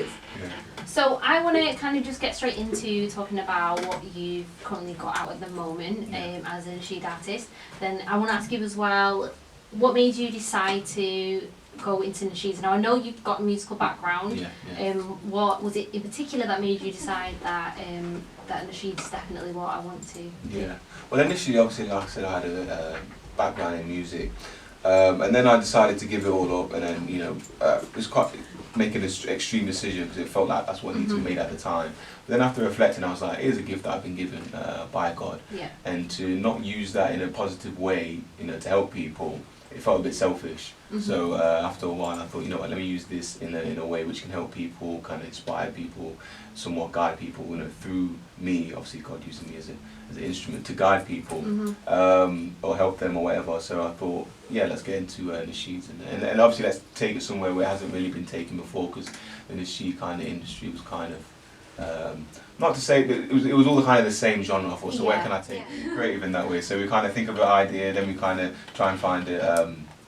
is. So I want to kind of just get straight into talking about what you've currently got out at the moment as a nasheed artist. Then I want to ask you as well, what made you decide to go into nasheeds? Now I know you've got a musical background. What was it in particular that made you decide that that nasheed is definitely what I want to do? Well, initially, obviously, like I said, I had a background in music, and then I decided to give it all up, and then it was quite making an extreme decision because it felt like that's what needed to be made at the time. But then after reflecting, I was like, here's a gift that I've been given by God, and to not use that in a positive way, to help people, it felt a bit selfish. So after a while, I thought, let me use this in a way which can help people, kind of inspire people, somewhat guide people, through me, obviously God using me as an instrument to guide people, or help them or whatever. So I thought, let's get into nasheeds, and obviously let's take it somewhere where it hasn't really been taken before, because the nasheed kind of industry was kind of, not to say that it was all kind of the same genre. I thought, so where can I take creative in that way? So we kind of think of an idea, then we kind of try and find it,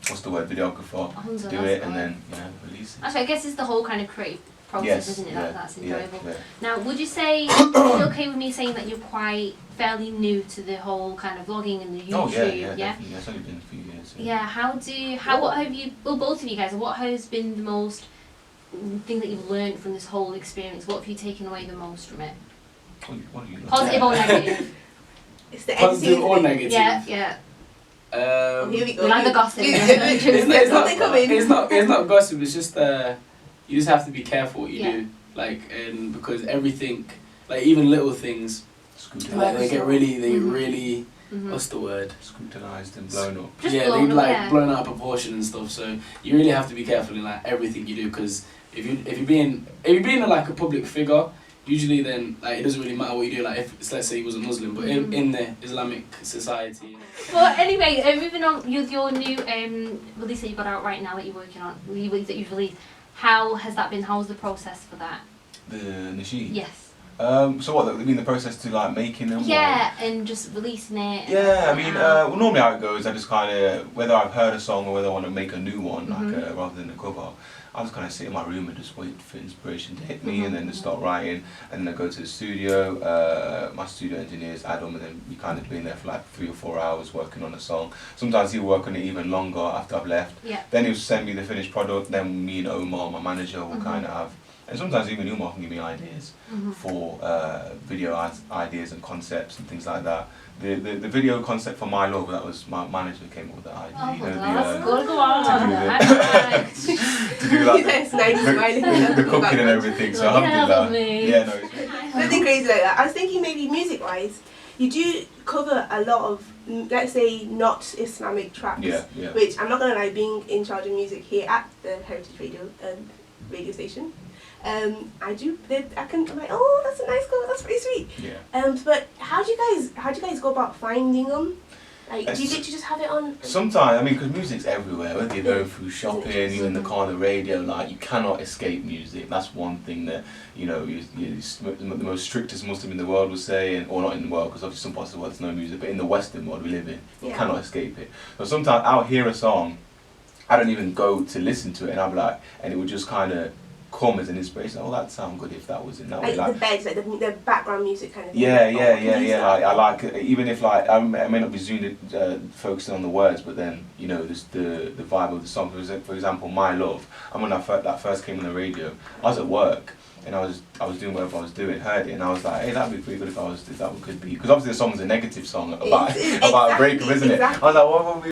what's the word, videographer, to do it, and then release it. Actually, I guess it's the whole kind of creative process, isn't it? That's enjoyable. Now, would you say, is it okay with me saying that you're quite fairly new to the whole kind of vlogging and the YouTube? Oh yeah. It's only been a few years. What have you, well, both of you guys, what has been the most thing that you've learned from this whole experience? What have you taken away the most from it? What do you Positive or negative? It's the positive or negative? Yeah. Here we go. We like the gossip. It's not gossip. It's just you just have to be careful what you do, and because everything, even little things, they get really what's the word? Scrutinized and blown up. Blown out of proportion and stuff. So you really have to be careful in everything you do, because if you're being a public figure, usually then it doesn't really matter what you do. If let's say he was a Muslim, but in the Islamic society. Well, anyway, moving on with your new release that you got out right now that you're working on, that you've released. How has that been? How was the process for that? The nasheed? Yes. So what, you mean the process to making them? Yeah, and just releasing it. Yeah, I mean, well, normally how it goes, I just kind of, whether I've heard a song or whether I want to make a new one, rather than a cover, I just kind of sit in my room and just wait for inspiration to hit me, and then just start writing, and then I go to the studio, my studio engineers, Adam, and then we kind of been there for 3 or 4 hours working on a song. Sometimes he'll work on it even longer after I've left. Then he'll send me the finished product, then me and Omar, my manager, will kind of have, and sometimes even Umar can give me ideas for video ideas and concepts and things like that. The video concept for My Love, that was my manager came up with the idea. Go on. To do the cooking and everything. So alhamdulillah. Nothing crazy like that. I was thinking maybe music-wise, you do cover a lot of, let's say, not Islamic tracks. Which I'm not gonna lie, being in charge of music here at the Heritage radio station. I'm like, oh, that's a nice cover, that's pretty sweet. But how do you guys go about finding them? Do you literally just have it on? Sometimes, I mean, because music's everywhere, whether you're going through shopping, you're in the car, on the radio, you cannot escape music. That's one thing that, the most strictest Muslim in the world would say, or not in the world, because obviously some parts of the world there's no music, but in the Western world we live in, you cannot escape it. So sometimes I'll hear a song, I don't even go to listen to it, and I'll be like, and it would just kind of come as an inspiration. Oh, that'd sound good if that was in that way. The beds, the background music kind of thing. I like even if I may not be zoomed focusing on the words, but then just the vibe of the song. For example, My Love. And when that first came on the radio, I was at work and I was doing whatever I was doing, heard it, and I was like, hey, that'd be pretty good if that could be, because obviously the song's a negative song about a breakup, isn't it? I was like, what would we